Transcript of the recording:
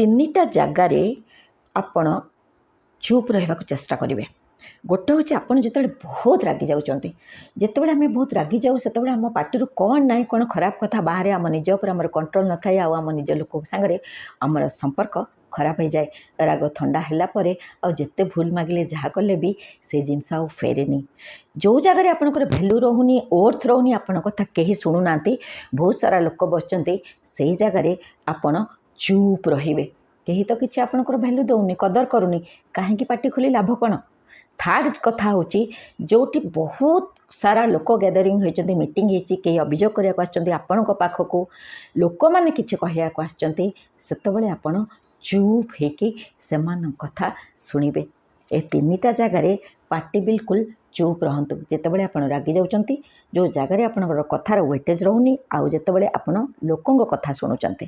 ତିନିଟା ଜାଗାରେ ଆପଣ ଚୁପ୍ ରହିବାକୁ ଚେଷ୍ଟା କରିବେ। ଗୋଟେ ହେଉଛି ଆପଣ ଯେତେବେଳେ ବହୁତ ରାଗି ଯାଉଛନ୍ତି, ଯେତେବେଳେ ଆମେ ବହୁତ ରାଗି ଯାଉ ସେତେବେଳେ ଆମ ପାଟିରୁ କ'ଣ ନାହିଁ କ'ଣ ଖରାପ କଥା ବାହାରେ, ଆମ ନିଜ ଉପରେ ଆମର କଣ୍ଟ୍ରୋଲ ନଥାଏ, ଆଉ ଆମ ନିଜ ଲୋକଙ୍କ ସାଙ୍ଗରେ ଆମର ସମ୍ପର୍କ ଖରାପ ହେଇଯାଏ। ରାଗ ଥଣ୍ଡା ହେଲା ପରେ ଆଉ ଯେତେ ଭୁଲ ମାଗିଲେ ଯାହା କଲେ ବି ସେ ଜିନିଷ ଆଉ ଫେରେନି। ଯେଉଁ ଜାଗାରେ ଆପଣଙ୍କର ଭ୍ୟାଲୁ ରହୁନି, ଓର୍ଥ ରହୁନି, ଆପଣଙ୍କ କଥା କେହି ଶୁଣୁନାହାନ୍ତି, ବହୁତ ସାରା ଲୋକ ବସିଛନ୍ତି, ସେଇ ଜାଗାରେ ଆପଣ ଚୁପ୍ ରହିବେ। କେହି ତ କିଛି ଆପଣଙ୍କର ଭ୍ୟାଲୁ ଦେଉନି, କଦର କରୁନି, କାହିଁକି ପାଟି ଖୋଲି ଲାଭ କ'ଣ? ଥାର୍ଡ଼ କଥା ହେଉଛି ଯେଉଁଠି ବହୁତ ସାରା ଲୋକ ଗ୍ୟାଦରିଂ ହୋଇଛନ୍ତି, ମିଟିଂ ହେଇଛି, କେହି ଅଭିଯୋଗ କରିବାକୁ ଆସିଛନ୍ତି ଆପଣଙ୍କ ପାଖକୁ, ଲୋକମାନେ କିଛି କହିବାକୁ ଆସିଛନ୍ତି, ସେତେବେଳେ ଆପଣ ଚୁପ୍ ହେଇକି ସେମାନଙ୍କ କଥା ଶୁଣିବେ। ଏ ତିନିଟା ଜାଗାରେ ପାଟି ବିଲକୁଲ ଚୁପ୍ ରହନ୍ତୁ। ଯେତେବେଳେ ଆପଣ ରାଗି ଯାଉଛନ୍ତି, ଯେଉଁ ଜାଗାରେ ଆପଣଙ୍କର କଥାର ୱେଟେଜ୍ ରହୁନି, ଆଉ ଯେତେବେଳେ ଆପଣ ଲୋକଙ୍କ କଥା ଶୁଣୁଛନ୍ତି।